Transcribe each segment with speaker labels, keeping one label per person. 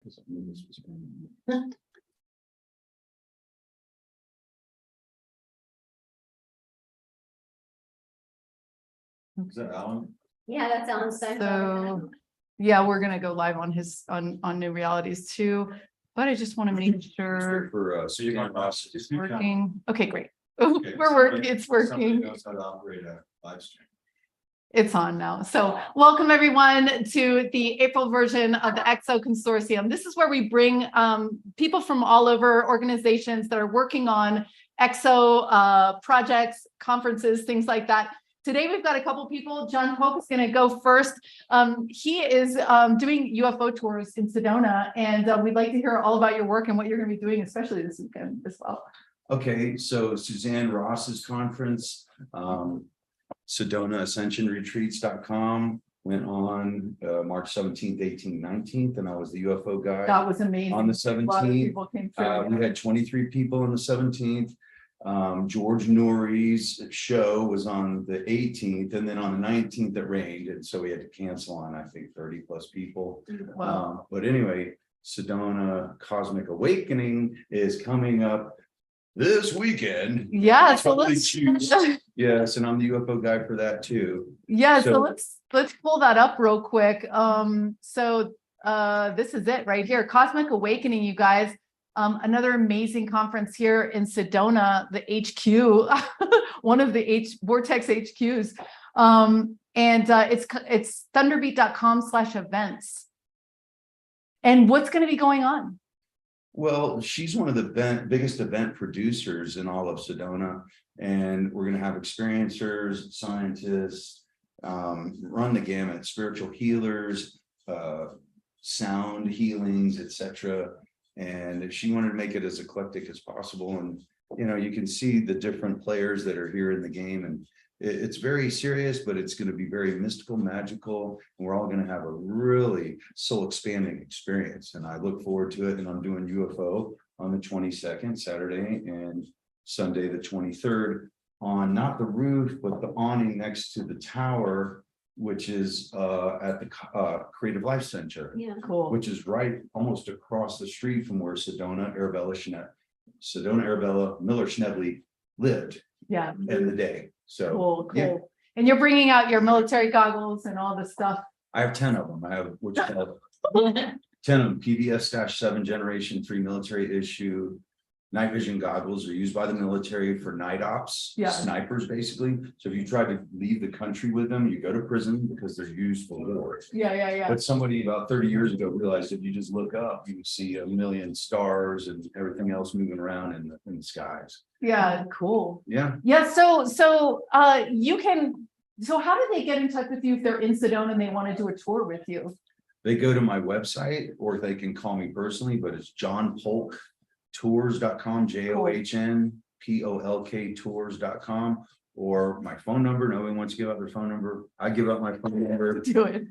Speaker 1: Is that Alan?
Speaker 2: Yeah, that sounds
Speaker 3: So, yeah, we're gonna go live on his, on New Realities too, but I just want to make sure
Speaker 1: For, so you're going to.
Speaker 3: it's working. Okay, great. We're working, it's
Speaker 1: Somebody
Speaker 3: working.
Speaker 1: knows how to operate a live stream.
Speaker 3: It's on now. So welcome everyone to the April version of the Exo Consortium. This is where we bring people from all over, organizations that are working on Exo projects, conferences, things like that. Today we've got a couple people. John Polk is going to go first. He is doing UFO tours in Sedona, and we'd like to hear all about your work and what you're going to be doing, especially this weekend as well.
Speaker 1: Okay, so Suzanne Ross's conference, Sedona Ascension Retreats.com went on March 17th, 18th, 19th, and I was the UFO guy.
Speaker 3: That was amazing.
Speaker 1: On the
Speaker 3: A lot of
Speaker 1: 17th.
Speaker 3: people came through.
Speaker 1: We had 23 people on the 17th. George Norrie's show was on the 18th, and then on the 19th it rained, and so we had to cancel on, I think, 30 plus people.
Speaker 3: Wow.
Speaker 1: But anyway, Sedona Cosmic Awakening is coming up this weekend.
Speaker 3: Yeah, so
Speaker 1: Totally
Speaker 3: let's
Speaker 1: choose. Yes, and I'm the UFO guy for that too.
Speaker 3: yeah, so
Speaker 1: So-
Speaker 3: let's pull that up real quick. So this is it right here, Cosmic Awakening, you guys. Another amazing conference here in Sedona, the HQ, one of the Vortex HQs. And it's thunderbeat.com/events. And what's going to be going on?
Speaker 1: Well, she's one of the biggest event producers in all of Sedona, and we're going to have experiencers, scientists, run the gamut, spiritual healers, sound healings, etc. And she wanted to make it as eclectic as possible. And, you know, you can see the different players that are here in the game, and it's very serious, but it's going to be very mystical, magical, and we're all going to have a really soul expanding experience. And I look forward to it. And I'm doing UFO on the 22nd, Saturday, and Sunday, the 23rd, on not the roof, but the awning next to the tower, which is at the Creative Life Center,
Speaker 2: Yeah.
Speaker 3: Cool.
Speaker 1: which is right almost across the street from where Sedona Arabella Miller Schnebley lived
Speaker 3: Yeah.
Speaker 1: in the day. So
Speaker 3: Cool.
Speaker 1: yeah.
Speaker 3: Cool. And you're bringing out your military goggles and all this stuff.
Speaker 1: I have 10 of them. I have what's called 10 of them, PBS-7 Generation 3 military issue. Night vision goggles are used by the military for night ops,
Speaker 3: Yeah.
Speaker 1: snipers, basically. So if you try to leave the country with them, you go to prison because they're used for war.
Speaker 3: Yeah.
Speaker 1: But somebody about 30 years ago realized if you just look up, you can see a million stars and everything else moving around in the skies.
Speaker 3: Yeah. Cool.
Speaker 1: Yeah.
Speaker 3: Yeah. So you can. So how do they get in touch with you if they're in Sedona and they want to do a tour with you?
Speaker 1: They go to my website, or they can call me personally, but it's johnpolktours.com, JOHNPOLK tours.com, or my phone number. Nobody wants to give out their phone number. I give out my phone number.
Speaker 3: Do it.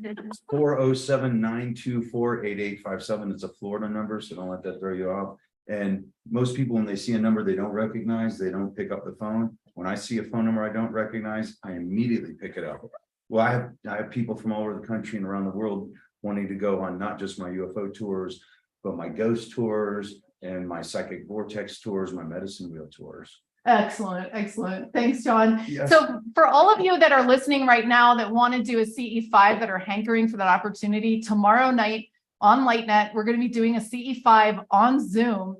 Speaker 1: 407-924-8857. It's a Florida number, so don't let that throw you off. And most people, when they see a number they don't recognize, they don't pick up the phone. When I see a phone number I don't recognize, I immediately pick it up. Well, I have people from all over the country and around the world wanting to go on not just my UFO tours, but my ghost tours and my psychic vortex tours, my medicine wheel tours.
Speaker 3: Excellent. Excellent. Thanks, John.
Speaker 1: Yes.
Speaker 3: So for all of you that are listening right now that want to do a CE5, that are hankering for that opportunity, tomorrow night on LightNet, we're going to be doing a CE5 on Zoom.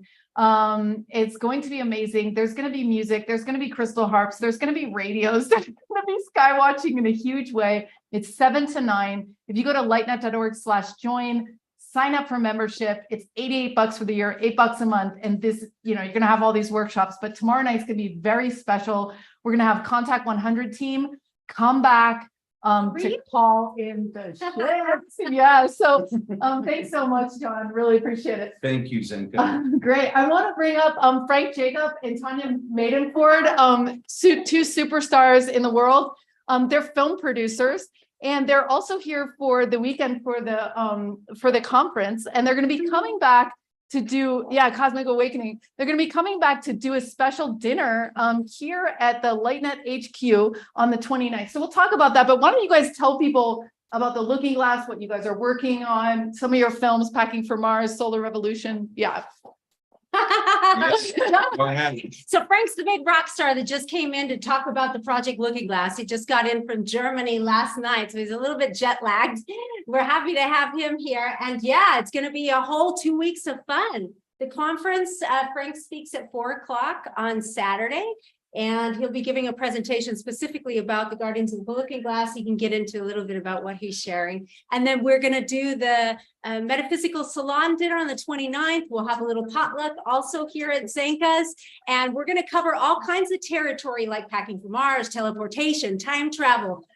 Speaker 3: It's going to be amazing. There's going to be music. There's going to be crystal harps. There's going to be radios. There's going to be sky watching in a huge way. It's 7 to 9. If you go to lightnet.org/join, sign up for membership. It's $88 for the year, $8 a month. And this, you know, you're going to have all these workshops, but tomorrow night's going to be very special. We're going to have Contact 100 team come back to call in the shit. Yeah. So thanks so much, John. Really appreciate it.
Speaker 1: Thank you, Zenka.
Speaker 3: Great. I want to bring up Frank Jacob and Tanya Maidenford, two superstars in the world. They're film producers, and they're also here for the weekend for the conference, and they're going to be coming back to do, Cosmic Awakening. They're going to be coming back to do a special dinner here at the LightNet HQ on the 29th. So we'll talk about that, but why don't you guys tell people about the Looking Glass, what you guys are working on, some of your films, Packing for Mars, Solar Revolution. Yeah.
Speaker 1: Go ahead.
Speaker 2: So Frank's the big rock star that just came in to talk about the project Looking Glass. He just got in from Germany last night, so he's a little bit jet lagged. We're happy to have him here. And yeah, it's going to be a whole 2 weeks of fun. The conference, Frank speaks at 4 o'clock on Saturday. And he'll be giving a presentation specifically about the Guardians of the Looking Glass. He can get into a little bit about what he's sharing. And then we're going to do the Metaphysical Salon dinner on the 29th. We'll have a little potluck also here at Zenka's. And we're going to cover all kinds of territory like Packing for Mars, teleportation, time travel,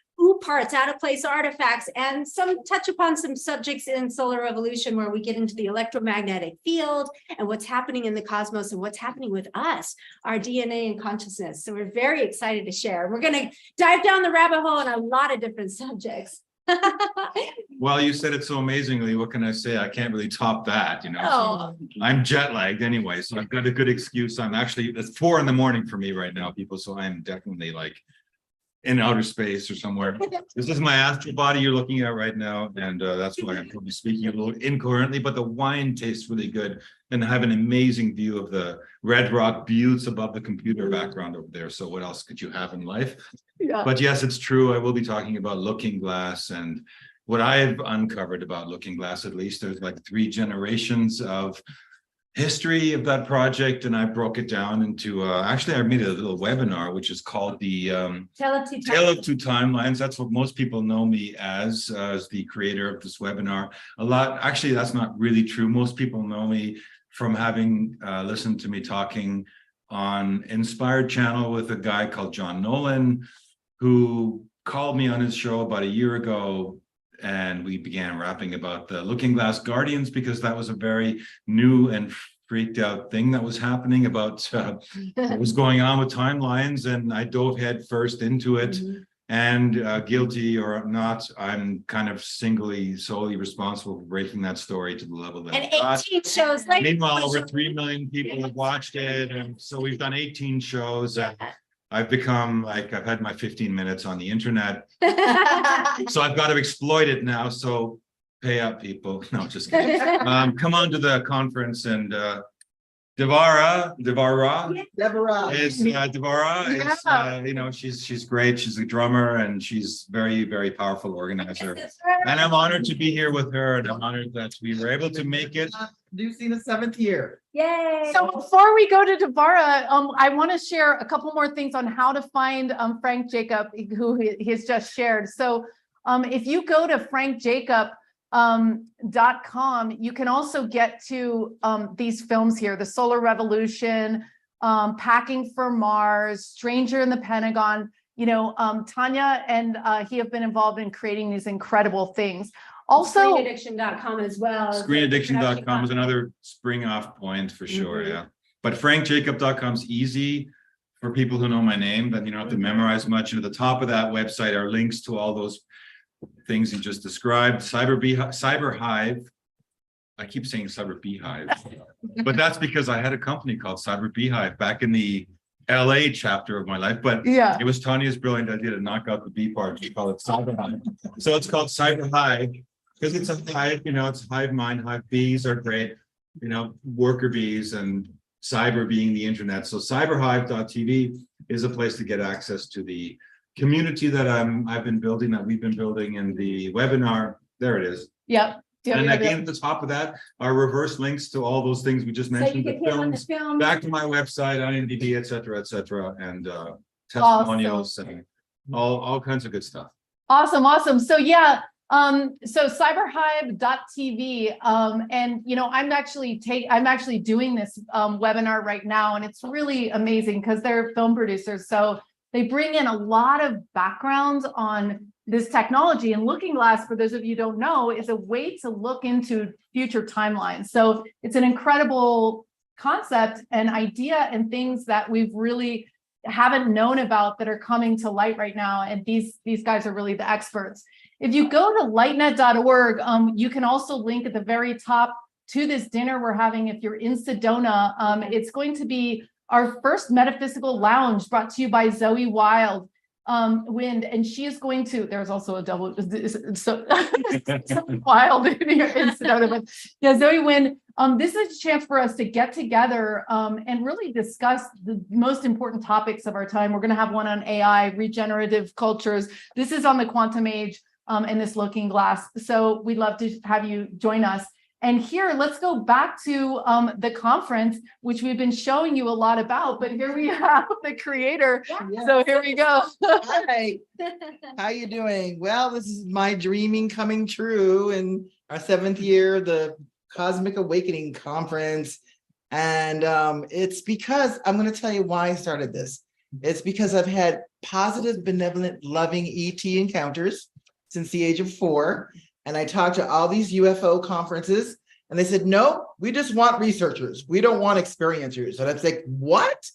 Speaker 2: parts, out of place artifacts, and some touch upon some subjects in Solar Revolution where we get into the electromagnetic field and what's happening in the cosmos and what's happening with us, our DNA and consciousness. So we're very excited to share. We're going to dive down the rabbit hole on a lot of different subjects.
Speaker 4: Well, you said it so amazingly. What can I say? I can't really top that, you know.
Speaker 2: Oh.
Speaker 4: So I'm jet lagged anyway, so I've got a good excuse. I'm actually, it's 4 a.m. for me right now, people. So I'm definitely like in outer space or somewhere. This is my astral body you're looking at right now, and that's why I'm probably speaking a little incoherently, but the wine tastes really good, and I have an amazing view of the red rock buttes above the computer background over there. So what else could you have in life?
Speaker 3: Yeah.
Speaker 4: But yes, it's true. I will be talking about Looking Glass, and what I've uncovered about Looking Glass, at least there's like 3 generations of history of that project, and I broke it down into actually I made a little webinar which is called the Tale of Two Timelines. That's what most people know me as the creator of this webinar. Actually, that's not really true. Most people know me from having listened to me talking on Inspired Channel with a guy called John Nolan, who called me on his show about a year ago, and we began rapping about the Looking Glass Guardians because that was a very new and freaked out thing that was happening about what was going on with timelines, and I dove head first into it. And guilty or not, I'm kind of solely responsible for breaking that story to the level that
Speaker 2: And
Speaker 4: it got.
Speaker 2: 18 shows like
Speaker 4: Meanwhile, over 3 million people have watched it, and so we've done 18 shows. I've become like, I've had my 15 minutes on the internet, so I've got to exploit it now. So pay up, people. No, just kidding. Come on to the conference, and Deborah is you know, she's great. She's a drummer, and she's very, very powerful organizer. And I'm honored to be here with her, and I'm honored that we were able to make it.
Speaker 5: Introducing the 7th year.
Speaker 2: Yay.
Speaker 3: So before we go to Deborah, I want to share a couple more things on how to find Frank Jacob, who he's just shared. So if you go to frankjacob.com, you can also get to these films here, the Solar Revolution, Packing for Mars, Stranger in the Pentagon. You know, Tanya and he have been involved in creating these incredible things. Also,
Speaker 2: ScreenAddiction.com as well.
Speaker 4: ScreenAddiction.com is another spring off point for sure. Yeah. But frankjacob.com is easy for people who know my name, but you don't have to memorize much. And at the top of that website are links to all those things you just described. Cyber Hive. I keep saying Cyber Beehive, but that's because I had a company called Cyber Beehive back in the LA chapter of my life, but
Speaker 3: yeah,
Speaker 4: it was Tanya's brilliant idea to knock out the B part. We call it Cyber Hive. So it's called Cyber Hive because it's a hive, you know, it's hive mind. Hive bees are great, you know, worker bees, and cyber being the internet. So cyberhive.tv is a place to get access to the community that I've been building, that we've been building in the webinar. There it is.
Speaker 3: yep.
Speaker 4: And again, at the top of that are reverse links to all those things we just
Speaker 2: So you
Speaker 4: mentioned,
Speaker 2: can
Speaker 4: the
Speaker 2: hit on the
Speaker 4: films,
Speaker 2: film.
Speaker 4: back to my website, IMDb, et cetera, and testimonials and all kinds of good stuff.
Speaker 3: Awesome. So yeah, so cyberhive.tv, and you know, I'm actually doing this webinar right now, and it's really amazing because they're film producers, so they bring in a lot of backgrounds on this technology. And Looking Glass, for those of you who don't know, is a way to look into future timelines. So it's an incredible concept and idea and things that we've really haven't known about that are coming to light right now. And these guys are really the experts. If you go to lightnet.org, you can also link at the very top to this dinner we're having. If you're in Sedona, it's going to be our first metaphysical lounge brought to you by Zoe Wild. Wind, and she is going to, there's also a double, so wild in here in Sedona, but yeah, Zoe Wind, this is a chance for us to get together and really discuss the most important topics of our time. We're going to have one on AI, regenerative cultures. This is on the quantum age and this looking glass. So we'd love to have you join us. And here, let's go back to the conference, which we've been showing you a lot about, but here we have the creator.
Speaker 5: Yeah.
Speaker 3: So here we go.
Speaker 5: Hi, how you doing? Well, this is my dreaming coming true in our 7th year, the Cosmic Awakening Conference. And it's because, I'm going to tell you why I started this. It's because I've had positive, benevolent, loving ET encounters since the age of 4. And I talked to all these UFO conferences and they said, no, we just want researchers. We don't want experiencers. And I was like, what?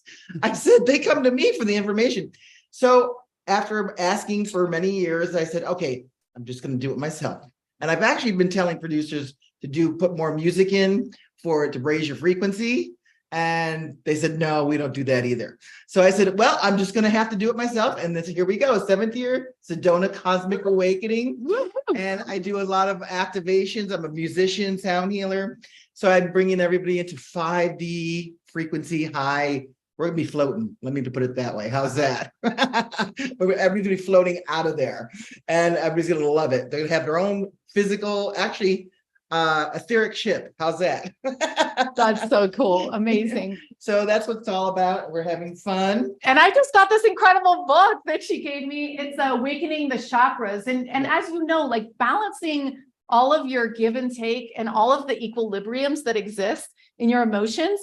Speaker 5: I said, they come to me for the information. So after asking for many years, I said, okay, I'm just going to do it myself. And I've actually been telling producers to put more music in for it to raise your frequency. And they said, no, we don't do that either. So I said, well, I'm just going to have to do it myself. And then here we go, 7th year, Sedona Cosmic Awakening. And I do a lot of activations. I'm a musician, sound healer. So I'm bringing everybody into 5D frequency high. We're going to be floating. Let me put it that way. How's that? Everybody's going to be floating out of there. And everybody's going to love it. They're going to have their own physical, actually, etheric ship. How's that?
Speaker 3: That's so cool. Amazing.
Speaker 5: So that's what it's all about. We're having fun.
Speaker 3: And I just got this incredible book that she gave me. It's Awakening the Chakras. And as you know, like balancing all of your give and take and all of the equilibriums that exist in your emotions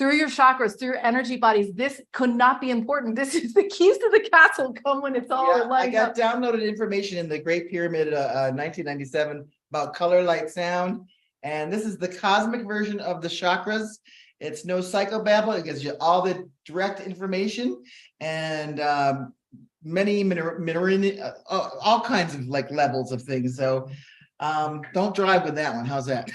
Speaker 3: through your chakras, through your energy bodies, this could not be important. This is the keys to the castle come when it's all
Speaker 5: I
Speaker 3: lined
Speaker 5: got
Speaker 3: up.
Speaker 5: downloaded information in the Great Pyramid 1997 about color, light, sound. And this is the cosmic version of the chakras. It's no psychobabble. It gives you all the direct information and many all kinds of like levels of things. So don't drive with that one. How's that?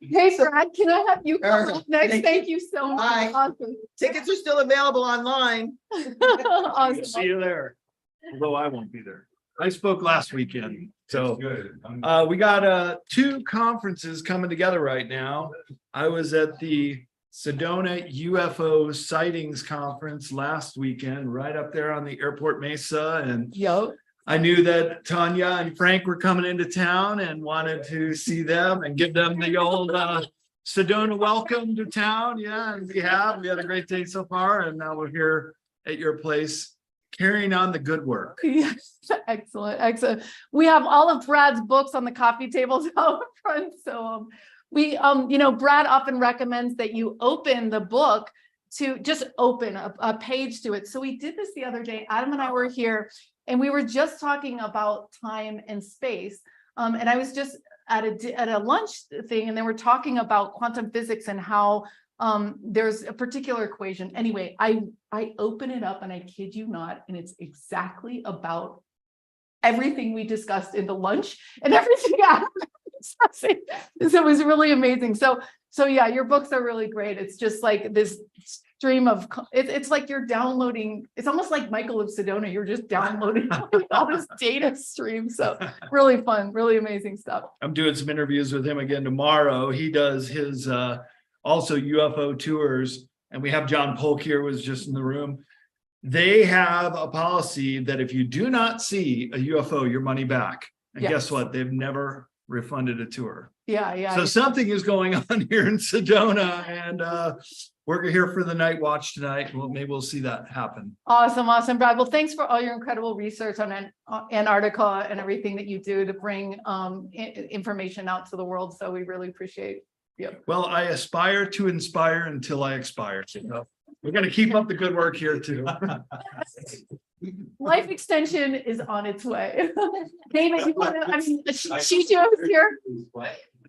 Speaker 3: Hey, Brad, can I have you come
Speaker 5: Sure.
Speaker 3: up next? Thank you so much.
Speaker 5: Bye.
Speaker 3: Awesome.
Speaker 5: Tickets are still available online.
Speaker 3: Awesome.
Speaker 6: See you there, although I won't be there. I spoke last weekend, so
Speaker 4: Good.
Speaker 6: we got 2 conferences coming together right now. I was at the Sedona UFO Sightings Conference last weekend, right up there on the Airport Mesa, and
Speaker 3: Yo.
Speaker 6: I knew that Tanya and Frank were coming into town and wanted to see them and give them the old Sedona welcome to town. Yeah, and we had a great day so far, and now we're here at your place carrying on the good work.
Speaker 3: Yes, excellent, excellent. We have all of Brad's books on the coffee tables out front. So we, Brad often recommends that you open the book to just open a page to it. So we did this the other day. Adam and I were here and we were just talking about time and space. And I was just at a lunch thing and they were talking about quantum physics and how there's a particular equation. Anyway, I open it up and I kid you not, and it's exactly about everything we discussed in the lunch and everything after discussing. So it was really amazing. So yeah, your books are really great. It's just like this stream of, it's like you're downloading, it's almost like Michael of Sedona, you're just downloading all this data stream. So really fun, really amazing stuff.
Speaker 6: I'm doing some interviews with him again tomorrow. He does his also UFO tours, and we have John Polk here, was just in the room. They have a policy that if you do not see a UFO, your money back. And
Speaker 3: Yes.
Speaker 6: guess what? They've never refunded a tour.
Speaker 3: Yeah.
Speaker 6: So something is going on here in Sedona, and we're here for the night watch tonight. Well, maybe we'll see that happen.
Speaker 3: Awesome, Brad. Well, thanks for all your incredible research on Antarctica and everything that you do to bring information out to the world. So we really appreciate you.
Speaker 6: Well, I aspire to inspire until I expire. So we're going to keep up the good work here too.
Speaker 3: Life extension is on its way. David, you want to, Shiju is here.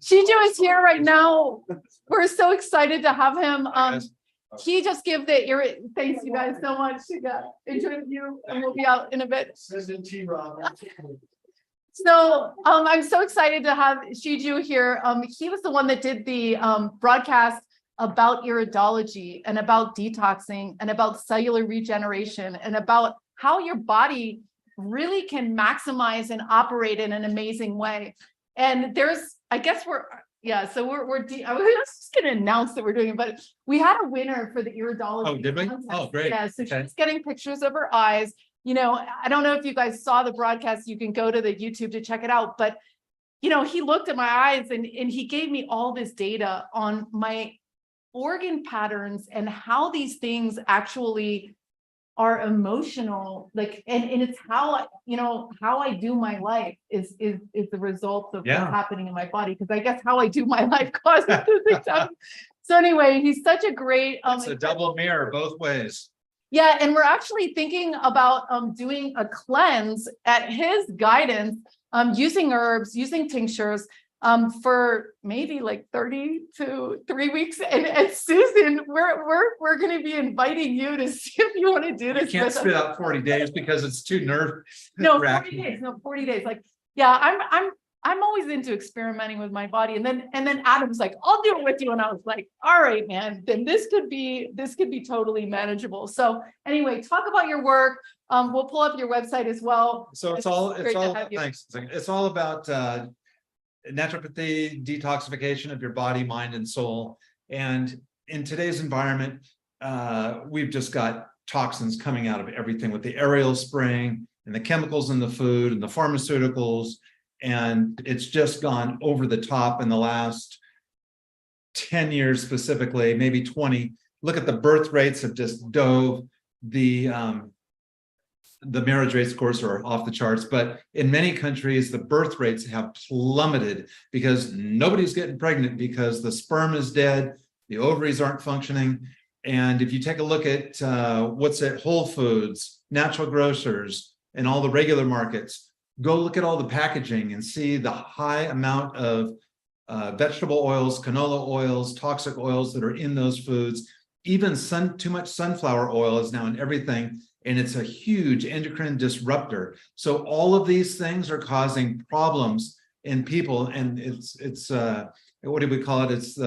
Speaker 3: Shiju is here right now. We're so excited to have him. He just give thanks you guys so much. Enjoy you, and we'll be out in a bit. So I'm so excited to have Shiju here. He was the one that did the broadcast about iridology and about detoxing and about cellular regeneration and about how your body really can maximize and operate in an amazing way. And there's, I guess so I was just going to announce that we're doing it, but we had a winner for the iridology.
Speaker 4: Oh, did we?
Speaker 3: contest.
Speaker 4: Oh, great.
Speaker 3: Yeah, so
Speaker 4: Okay.
Speaker 3: she's getting pictures of her eyes. You know, I don't know if you guys saw the broadcast. You can go to the YouTube to check it out. But, you know, he looked at my eyes and he gave me all this data on my organ patterns and how these things actually are emotional, like, and it's how I, you know, how I do my life is the result of what's happening in my body. Because I guess how I do my life causes this stuff. So anyway, he's such a great
Speaker 4: It's a double mirror both ways.
Speaker 3: Yeah, and we're actually thinking about doing a cleanse at his guidance, using herbs, using tinctures, for maybe like 30 to 3 weeks. And Susan, we're going to be inviting you to see if you want to do this.
Speaker 4: You can't spit out 40 days because it's too nerve.
Speaker 3: No, 40 days. No, 40 days. Like, yeah, I'm always into experimenting with my body. And then Adam's like, I'll do it with you. And I was like, all right, man, then this could be totally manageable. So anyway, talk about your work. We'll pull up your website as well.
Speaker 4: So it's all about naturopathy, detoxification of your body, mind, and soul. And in today's environment, we've just got toxins coming out of everything with the aerial spraying and the chemicals in the food and the pharmaceuticals. And it's just gone over the top in the last 10 years specifically, maybe 20. Look at the birth rates have just dove. The marriage rates, of course, are off the charts, but in many countries, the birth rates have plummeted because nobody's getting pregnant because the sperm is dead, the ovaries aren't functioning. And if you take a look at what's at Whole Foods, natural grocers, and all the regular markets, go look at all the packaging and see the high amount of vegetable oils, canola oils, toxic oils that are in those foods. Even too much sunflower oil is now in everything. And it's a huge endocrine disruptor. So all of these things are causing problems in people. And it's what do we call it? It's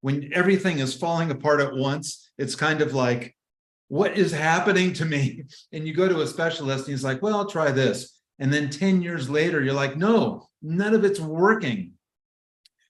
Speaker 4: when everything is falling apart at once, it's kind of like, what is happening to me? And you go to a specialist and he's like, well, I'll try this. And then 10 years later, you're like, no, none of it's working.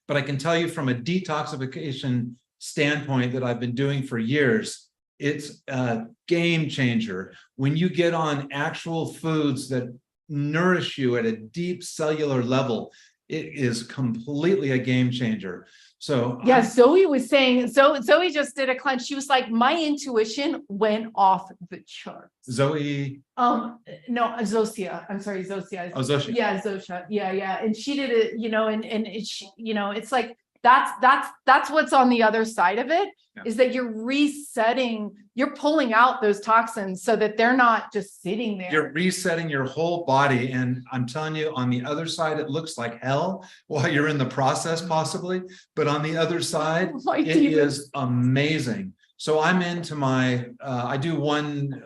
Speaker 4: But I can tell you from a detoxification standpoint that I've been doing for years, it's a game changer. When you get on actual foods that nourish you at a deep cellular level, it is completely a game changer. So
Speaker 3: yeah, Zoe was saying, Zoe just did a cleanse. She was like, my intuition went off the charts.
Speaker 4: Zoe?
Speaker 3: No, Zosia. I'm sorry, Zosia.
Speaker 4: Oh, Zosia.
Speaker 3: Yeah, Zosha. Yeah. And she did it, you know, and it's, you know, it's like, that's what's on the other side of it, is that you're resetting, you're pulling out those toxins so that they're not just sitting there.
Speaker 4: You're resetting your whole body. And I'm telling you, on the other side, it looks like hell while you're in the process, possibly. But on the other side, it is amazing. So I'm into I do one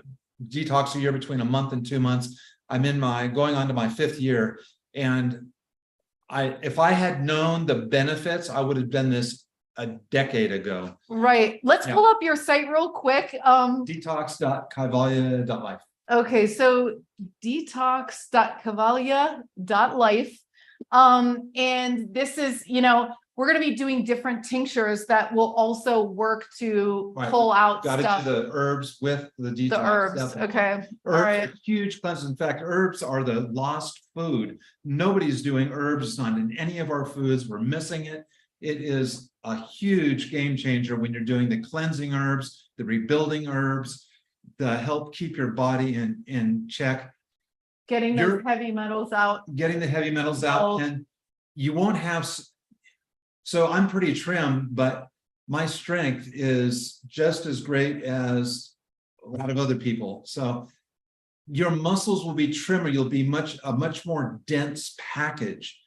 Speaker 4: detox a year between a month and 2 months. I'm going on to my 5th year. And if I had known the benefits, I would have done this a decade ago.
Speaker 3: Right. Let's pull up your site real quick.
Speaker 4: Detox.kaivalya.life.
Speaker 3: Okay, so detox.kaivalya.life. And this is, you know, we're going to be doing different tinctures that will also work to pull out
Speaker 4: stuff. Got to do the herbs with the detox.
Speaker 3: The herbs, okay.
Speaker 4: Herbs are huge cleanses. In fact, herbs are the lost food. Nobody's doing herbs. It's not in any of our foods. We're missing it. It is a huge game changer when you're doing the cleansing herbs, the rebuilding herbs, the help keep your body in check.
Speaker 3: Getting those heavy metals out.
Speaker 4: Getting the heavy metals out. And you won't have... So I'm pretty trim, but my strength is just as great as a lot of other people. So your muscles will be trimmer. You'll be a much more dense package.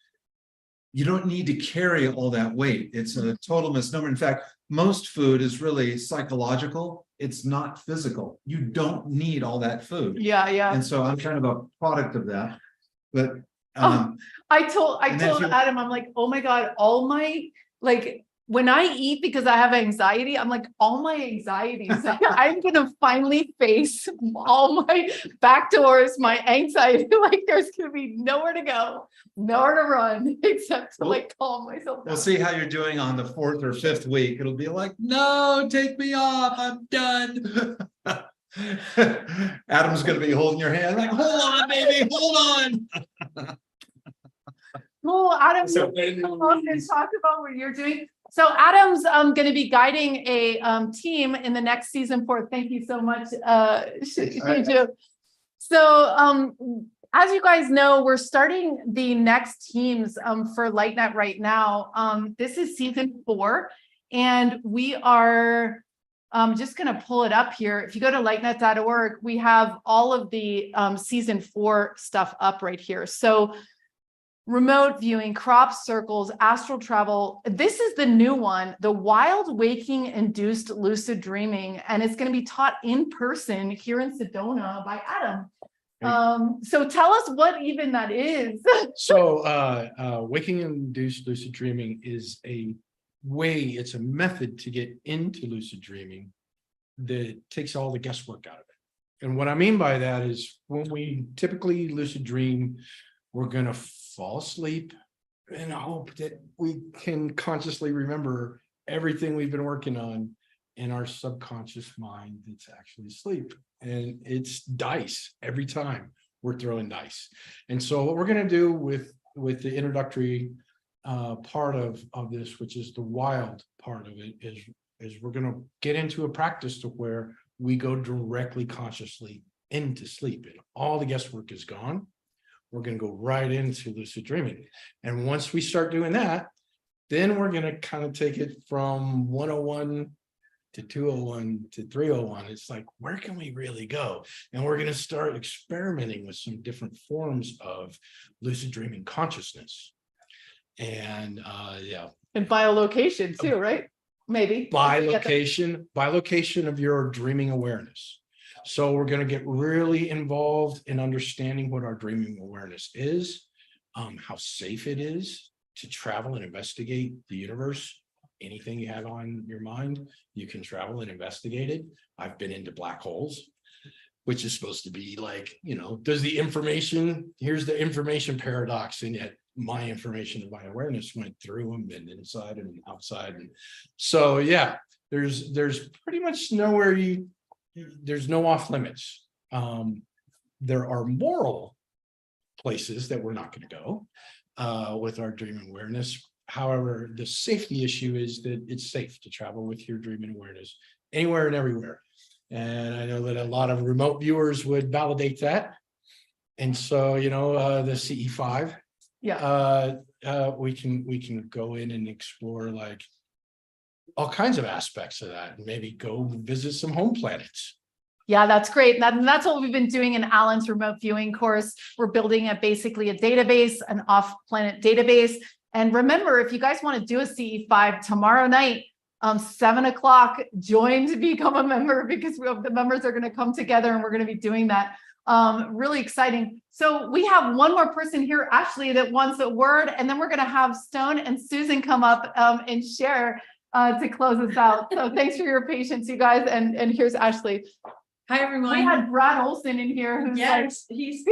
Speaker 4: You don't need to carry all that weight. It's a total misnomer. In fact, most food is really psychological. It's not physical. You don't need all that food.
Speaker 3: Yeah.
Speaker 4: And so I'm kind of a product of that. But
Speaker 3: I told Adam, I'm like, oh my God, all my when I eat because I have anxiety, I'm like, all my anxieties, I'm going to finally face all my back doors, my anxiety. Like there's going to be nowhere to go, nowhere to run, except to like calm myself down.
Speaker 4: We'll see how you're doing on the 4th or 5th week. It'll be like, no, take me off. I'm done. Adam's going to be holding your hand like, hold on, baby, hold on.
Speaker 3: Cool, Adam,
Speaker 6: So-
Speaker 3: come on and talk about what you're doing. So Adam's going to be guiding a team in the next season 4. Thank you so much, Shinju. So as you guys know, we're starting the next teams for LightNet right now. This is season 4, and we are just going to pull it up here. If you go to lightnet.org, we have all of the season 4 stuff up right here. So remote viewing, crop circles, astral travel. This is the new one, the wild waking induced lucid dreaming. And it's going to be taught in person here in Sedona by Adam. So tell us what even that is.
Speaker 7: So waking induced lucid dreaming is it's a method to get into lucid dreaming that takes all the guesswork out of it. And what I mean by that is when we typically lucid dream, we're going to fall asleep and hope that we can consciously remember everything we've been working on in our subconscious mind that's actually asleep. And it's dice every time we're throwing dice. And so what we're going to do with the introductory part of this, which is the wild part of it, is we're going to get into a practice to where we go directly consciously into sleep and all the guesswork is gone. We're going to go right into lucid dreaming. And once we start doing that, then we're going to kind of take it from 101 to 201 to 301. It's like, where can we really go? And we're going to start experimenting with some different forms of lucid dreaming consciousness. And
Speaker 3: And biolocation too, right? Maybe.
Speaker 7: by location of your dreaming awareness. So we're going to get really involved in understanding what our dreaming awareness is, how safe it is to travel and investigate the universe. Anything you have on your mind, you can travel and investigate it. I've been into black holes, which is supposed to be like, here's the information paradox, and yet my information and my awareness went through them and inside and outside. And so, yeah, there's pretty much nowhere there's no off limits. There are moral places that we're not going to go with our dream awareness. However, the safety issue is that it's safe to travel with your dream awareness anywhere and everywhere. And I know that a lot of remote viewers would validate that. And so, the CE5, we can go in and explore like all kinds of aspects of that, and maybe go visit some home planets.
Speaker 3: Yeah, that's great. And that's what we've been doing in Alan's remote viewing course. We're building basically a database, an off-planet database. And remember, if you guys want to do a CE5 tomorrow night, 7:00, join to become a member, because the members are going to come together and we're going to be doing that. Really exciting. So we have one more person here, Ashley, that wants a word, and then we're going to have Stone and Susan come up and share to close us out. So thanks for your patience, you guys. And here's Ashley.
Speaker 8: Hi, everyone.
Speaker 3: We had Brad Olsen in here. Who's
Speaker 8: yes, he's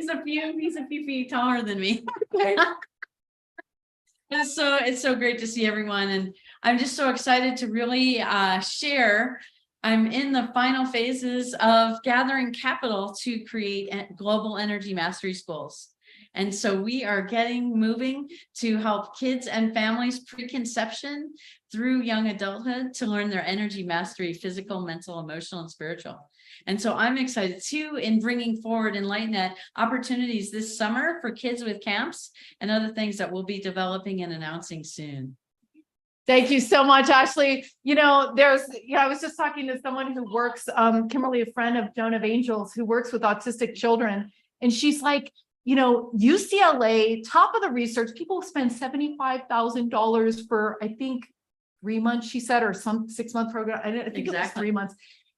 Speaker 8: a few feet taller than me.
Speaker 3: Okay.
Speaker 8: It's so great to see everyone, and I'm just so excited to really share. I'm in the final phases of gathering capital to create global energy mastery schools. And so we are moving to help kids and families preconception through young adulthood to learn their energy mastery, physical, mental, emotional, and spiritual. And so I'm excited too in bringing forward in LightNet opportunities this summer for kids with camps and other things that we'll be developing and announcing soon.
Speaker 3: Thank you so much, Ashley. I was just talking to someone who works, Kimberly, a friend of Joan of Angels, who works with autistic children. And she's like, UCLA, top of the research, people spend $75,000 for, I think, 3 months, she said, or some 6-month program. I think it was 3 months.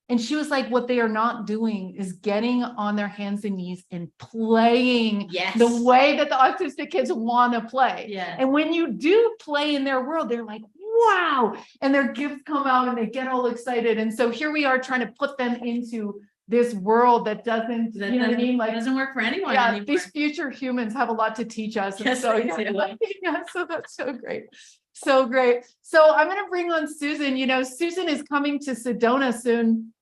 Speaker 3: And she was like, what they are not doing is getting on their hands and knees and playing the way that the autistic kids want to play.
Speaker 8: Yeah.
Speaker 3: And when you do play in their world, they're like, wow, and their gifts come out and they get all excited. And so here we are trying to put them into this world that doesn't, you know what I mean? Like,
Speaker 8: doesn't work for anyone
Speaker 3: yeah,
Speaker 8: anymore.
Speaker 3: these future humans have a lot to teach us. And
Speaker 8: Yes,
Speaker 3: so,
Speaker 8: they
Speaker 3: yeah,
Speaker 8: do.
Speaker 3: yeah, so that's so great. So great. So I'm going to bring on Susan. You know, Susan is coming to Sedona soon.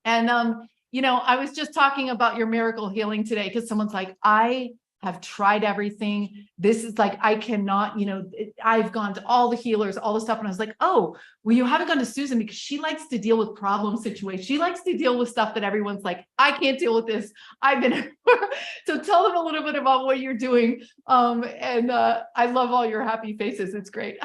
Speaker 3: And, you know, I was just talking about your miracle healing today because someone's like, I have tried everything. This is like, I cannot, you know, I've gone to all the healers, all the stuff. And I was like, oh, well, you haven't gone to Susan because she likes to deal with problem situations. She likes to deal with stuff that everyone's like, I can't deal with this. I've been, so tell them a little bit about what you're doing. I love all your happy faces. It's great.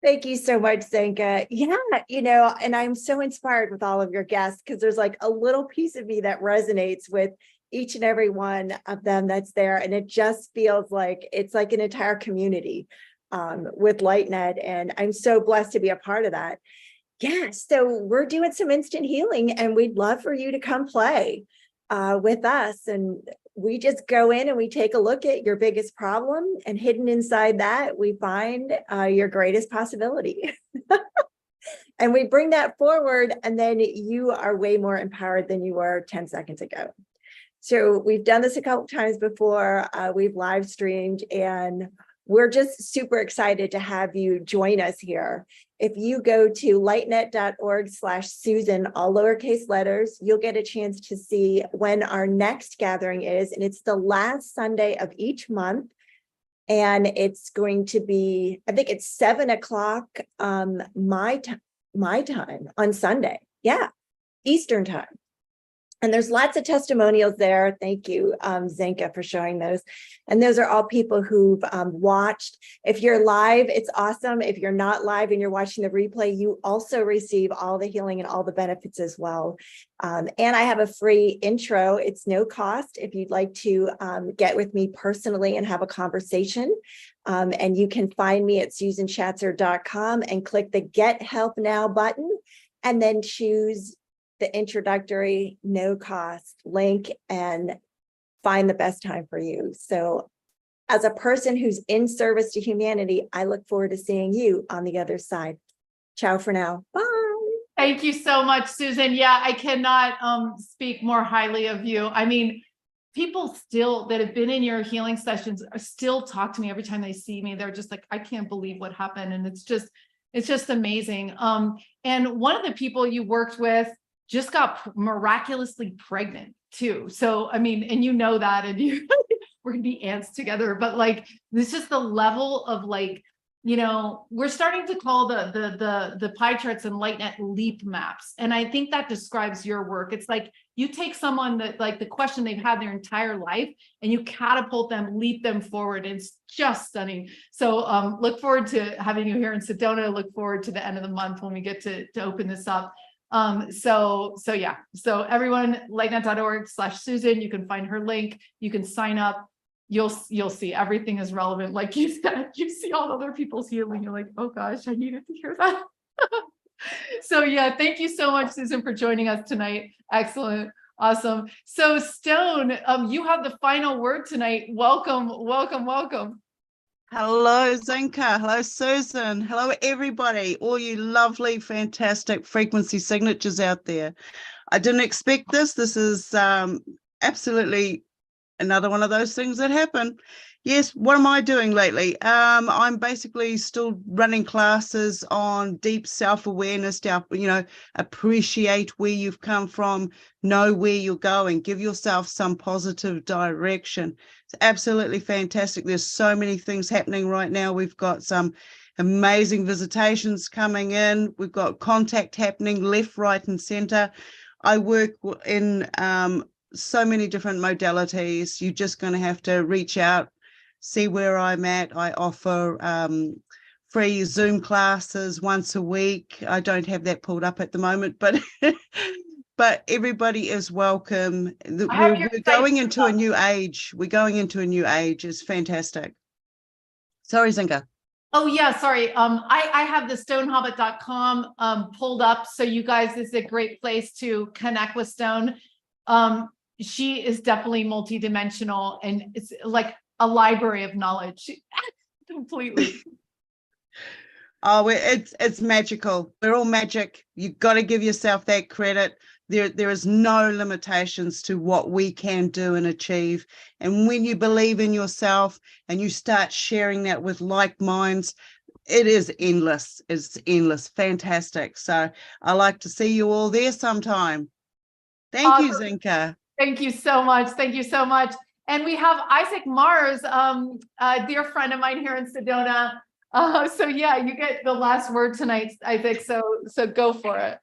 Speaker 9: Thank you so much, Zenka. Yeah, you know, and I'm so inspired with all of your guests because there's like a little piece of me that resonates with each and every one of them that's there. And it just feels like it's like an entire community with LightNet. And I'm so blessed to be a part of that. Yeah, so we're doing some instant healing and we'd love for you to come play with us. And we just go in and we take a look at your biggest problem, and hidden inside that, we find your greatest possibility. And we bring that forward, and then you are way more empowered than you were 10 seconds ago. So we've done this a couple times before. We've live streamed, and we're just super excited to have you join us here. If you go to lightnet.org/Susan, all lowercase letters, you'll get a chance to see when our next gathering is. And it's the last Sunday of each month. And it's going to be, I think it's 7 o'clock my time on Sunday. Yeah, Eastern time. And there's lots of testimonials there. Thank you, Zenka, for showing those. And those are all people who've watched. If you're live, it's awesome. If you're not live and you're watching the replay, you also receive all the healing and all the benefits as well. And I have a free intro. It's no cost if you'd like to get with me personally and have a conversation. And you can find me at susanchatzer.com and click the Get Help Now button, and then choose the introductory no cost link and find the best time for you. So as a person who's in service to humanity, I look forward to seeing you on the other side. Ciao for now. Bye.
Speaker 3: Thank you so much, Susan. Yeah, I cannot speak more highly of you. I mean, people still that have been in your healing sessions are still talk to me every time they see me. They're just like, I can't believe what happened. And it's just amazing. And one of the people you worked with just got miraculously pregnant too. So, I mean, and you know that, and you, we're gonna be ants together, but like, this is the level of like, you know, we're starting to call the pie charts and LightNet leap maps. And I think that describes your work. It's like, you take someone that like the question they've had their entire life and you catapult them, leap them forward. It's just stunning. So look forward to having you here in Sedona. Look forward to the end of the month when we get to open this up. So yeah, so everyone, lightnet.org/Susan, you can find her link, you can sign up, you'll see everything is relevant. Like you said, you see all other people's healing, you're like, oh gosh, I needed to hear that. So yeah, thank you so much, Susan, for joining us tonight. Excellent. Awesome. So Stone, you have the final word tonight. Welcome, welcome, welcome.
Speaker 10: Hello, Zenka. Hello, Susan. Hello, everybody. All you lovely, fantastic frequency signatures out there. I didn't expect this. This is absolutely another one of those things that happen. Yes, what am I doing lately? I'm basically still running classes on deep self-awareness, appreciate where you've come from, know where you're going, give yourself some positive direction. It's absolutely fantastic. There's so many things happening right now. We've got some amazing visitations coming in. We've got contact happening left, right, and center. I work in so many different modalities. You're just going to have to reach out, see where I'm at. I offer free Zoom classes once a week. I don't have that pulled up at the moment, but but everybody is welcome. We're going into a new age. We're going into a new age. It's fantastic. Sorry, Zinga.
Speaker 3: Oh yeah, sorry. I have the stonehobbit.com pulled up. So you guys, this is a great place to connect with Stone. She is definitely multidimensional, and it's like a library of knowledge. Completely.
Speaker 10: Oh, it's magical. We're all magic. You've got to give yourself that credit. There is no limitations to what we can do and achieve. And when you believe in yourself and you start sharing that with like minds, it is endless. It's endless. Fantastic. So I like to see you all there sometime. Thank you,
Speaker 3: Awesome.
Speaker 10: Zinka.
Speaker 3: Thank you so much. Thank you so much. And we have Isaac Mars, a dear friend of mine here in Sedona. So yeah, you get the last word tonight, Isaac. So go for it.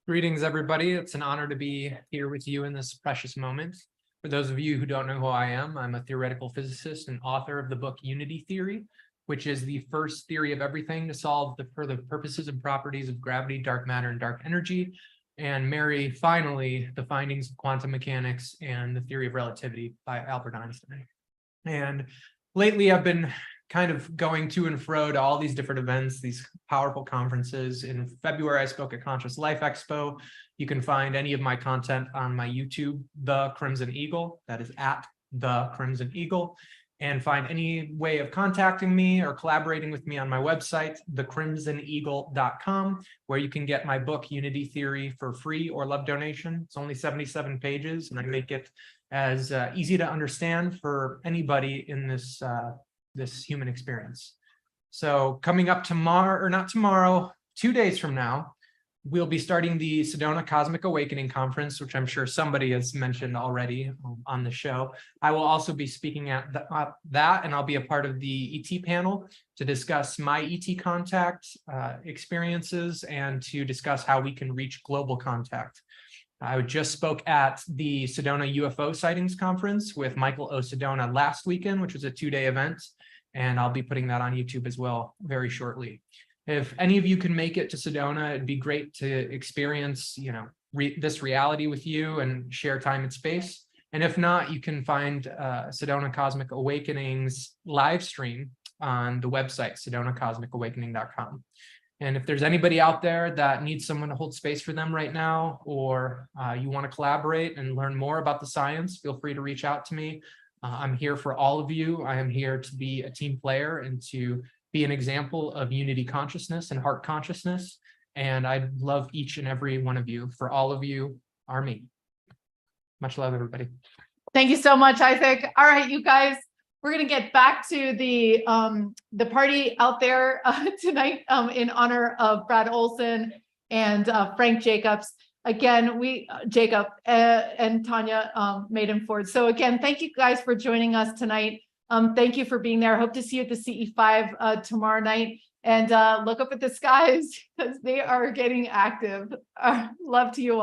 Speaker 11: Greetings, everybody. It's an honor to be here with you in this precious moment. For those of you who don't know who I am, I'm a theoretical physicist and author of the book Unity Theory, which is the first theory of everything to solve for the purposes and properties of gravity, dark matter, and dark energy, and marry, finally, the findings of quantum mechanics and the theory of relativity by Albert Einstein. And lately, I've been kind of going to and fro to all these different events, these powerful conferences. In February, I spoke at Conscious Life Expo. You can find any of my content on my YouTube, The Crimson Eagle. That is at The Crimson Eagle. And find any way of contacting me or collaborating with me on my website, thecrimsoneagle.com, where you can get my book, Unity Theory, for free or love donation. It's only 77 pages, and I make it as easy to understand for anybody in this human experience. So coming up tomorrow, or not tomorrow, 2 days from now, we'll be starting the Sedona Cosmic Awakening Conference, which I'm sure somebody has mentioned already on the show. I will also be speaking at that, and I'll be a part of the ET panel to discuss my ET contact experiences and to discuss how we can reach global contact. I just spoke at the Sedona UFO Sightings Conference with Michael O. Sedona last weekend, which was a 2-day event, and I'll be putting that on YouTube as well very shortly. If any of you can make it to Sedona, it'd be great to experience, this reality with you and share time and space. And if not, you can find Sedona Cosmic Awakenings live stream on the website, sedonacosmicawakening.com. And if there's anybody out there that needs someone to hold space for them right now, or you want to collaborate and learn more about the science, feel free to reach out to me. I'm here for all of you. I am here to be a team player and to be an example of unity consciousness and heart consciousness. And I love each and every one of you. For all of you are me. Much love, everybody.
Speaker 3: Thank you so much, Isaac. All right, you guys, we're going to get back to the party out there tonight in honor of Brad Olsen and Frank Jacobs. Again, Jacob and Tanya Maidenford. So again, thank you guys for joining us tonight. Thank you for being there. Hope to see you at the CE5 tomorrow night. And look up at the skies because they are getting active. Love to you all.